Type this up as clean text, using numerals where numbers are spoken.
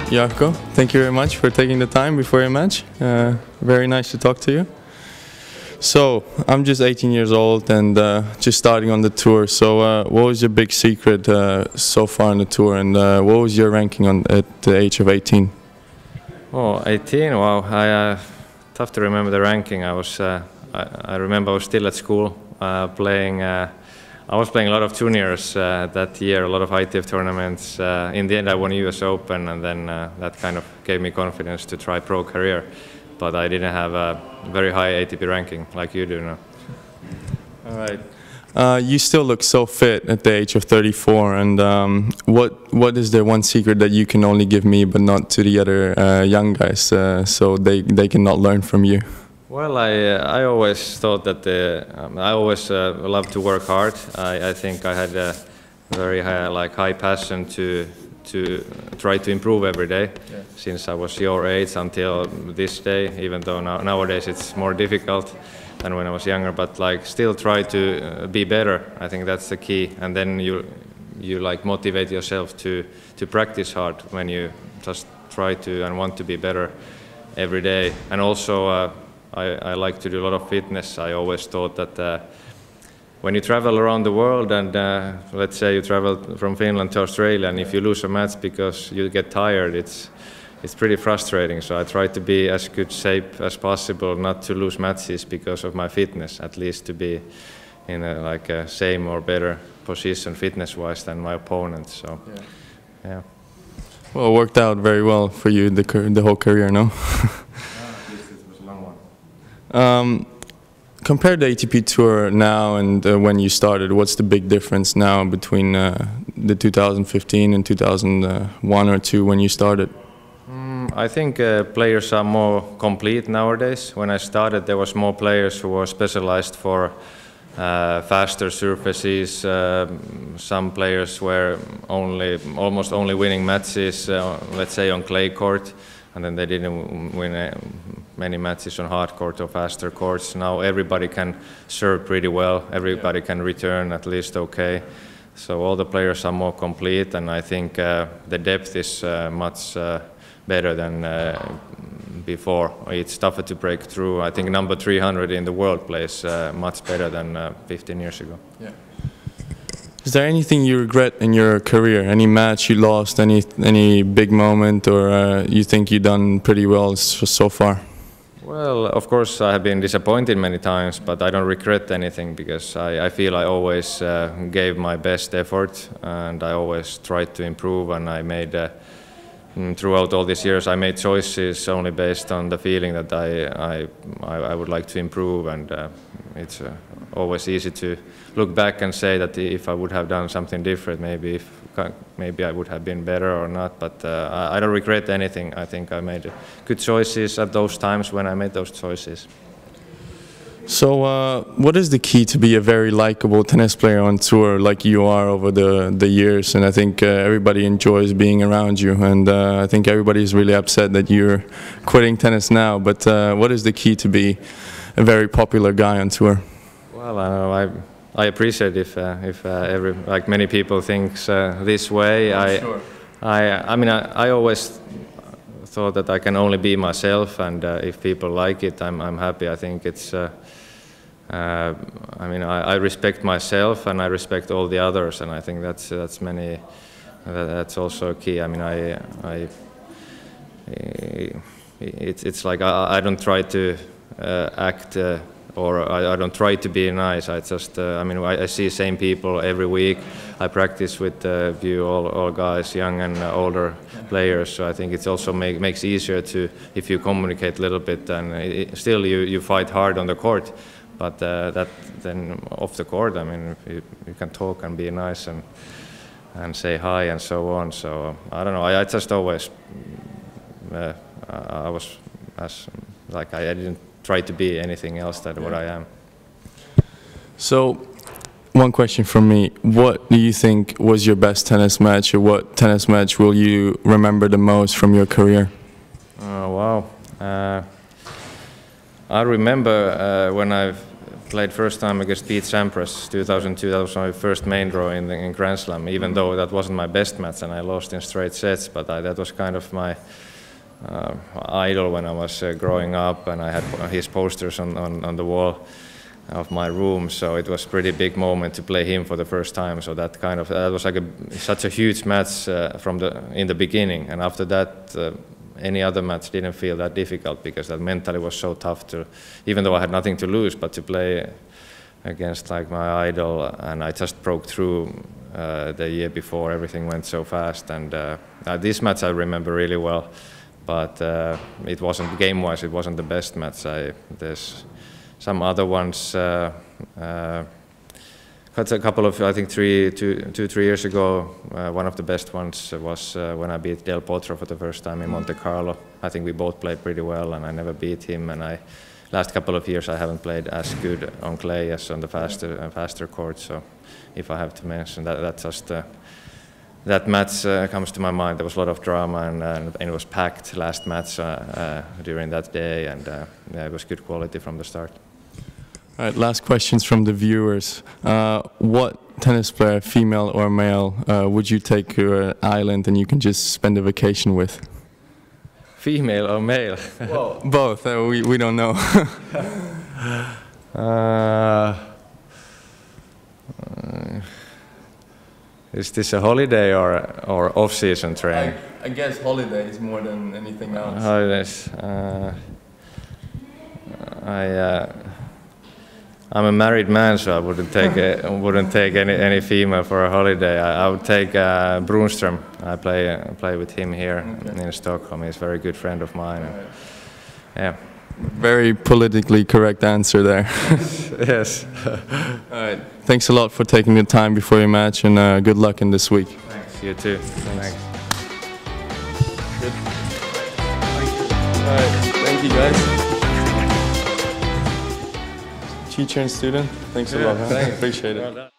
Jarkko, thank you very much for taking the time before your match. Very nice to talk to you. So, I'm just 18 years old and just starting on the tour. So, what was your big secret so far on the tour, and what was your ranking at the age of 18? Oh, 18. Wow, tough to remember the ranking. I remember I was still at school playing. I was playing a lot of tourneurs that year, a lot of ITF tournaments. In the end, I won US Open, and then that kind of gave me confidence to try pro career. But I didn't have a very high ATP ranking like you do now. All right. You still look so fit at the age of 34, and what is the one secret that you can only give me but not to the other young guys, so they cannot learn from you? Well, I always thought that I always loved to work hard. I think I had a very high passion to try to improve every day, since I was your age until this day. Even though nowadays it's more difficult than when I was younger, but still try to be better. I think that's the key, and then you motivate yourself to practice hard when you just try to and want to be better every day. And also I like to do a lot of fitness. I always thought that when you travel around the world, and let's say you travel from Finland to Australia, and if you lose a match because you get tired, it's pretty frustrating. So I try to be as good shape as possible, not to lose matches because of my fitness, at least to be in a same or better position fitness-wise than my opponent. So yeah. Well, it worked out very well for you the whole career, no? At least it was a long one. Compared to ATP Tour now and when you started, what's the big difference now between the 2015 and 2001 or 2 when you started? I think players are more complete nowadays. When I started, there was more players who were specialized for faster surfaces. Some players were almost only winning matches, let's say on clay court, and then they didn't win many matches on hard court or faster courts. Now everybody can serve pretty well, everybody can return at least okay. So all the players are more complete, and I think the depth is much better than before. It's tougher to break through. I think number 300 in the world plays much better than 15 years ago. Yeah. Is there anything you regret in your career? Any match you lost? Any big moment, or you think you've done pretty well so far? Well, of course I have been disappointed many times, but I don't regret anything because I feel I always gave my best effort, and I always tried to improve, and I made throughout all these years I made choices only based on the feeling that I would like to improve, and it's always easy to look back and say that if I would have done something different, maybe I would have been better or not, but I don't regret anything. I think I made good choices at those times when I made those choices. So what is the key to be a very likable tennis player on tour like you are over the years? And I think everybody enjoys being around you, and I think everybody is really upset that you're quitting tennis now, but what is the key to be a very popular guy on tour? Well, I know I appreciate if many people thinks this way. Sure. I always thought that I can only be myself, and if people like it, I'm happy. I think it's. I respect myself, and I respect all the others, and I think that's also key. It's like I don't try to act. Or I don't try to be nice. I just, I see same people every week. I practice with all guys, young and older players. So I think it's also makes easier to, if you communicate a little bit, and still you fight hard on the court, but that then off the court, you can talk and be nice and say hi and so on. So I don't know. I just always I was I didn't try to be anything else than what I am. So, one question from me. What do you think was your best tennis match, or what tennis match will you remember the most from your career? Oh, wow. I remember when I played first time against Pete Sampras, 2002. That was my first main draw in Grand Slam, even though that wasn't my best match and I lost in straight sets. But that was kind of my idol when I was growing up, and I had his posters on the wall of my room. So it was a pretty big moment to play him for the first time. So that was like such a huge match in the beginning, and after that. Any other match didn't feel that difficult because that mentally was so tough to, even though I had nothing to lose, but to play against like my idol, and I just broke through the year before. Everything went so fast, and this match I remember really well, but it wasn't game-wise. It wasn't the best match. There's some other ones. A couple of, I think 2-3 years ago, one of the best ones was when I beat Del Potro for the first time in Monte Carlo. I think we both played pretty well, and I never beat him. And last couple of years I haven't played as good on clay as on the faster court. So if I have to mention that just that match comes to my mind. There was a lot of drama, and it was packed last match during that day, and it was good quality from the start. All right, last questions from the viewers. What tennis player, female or male, would you take to an island and you can just spend a vacation with? Female or male? Well, both. We don't know. Is this a holiday or off-season training? I guess holidays more than anything else. Holidays. I'm a married man, so I wouldn't take any female for a holiday. I would take Brunström. I play with him here in Stockholm. He's a very good friend of mine. And, yeah. Very politically correct answer there. Yes. All right. Thanks a lot for taking the time before your match, and good luck in this week. Thanks. You too. Thanks. Good. All right. Thank you, guys. Teacher and student, thanks a lot. Appreciate it.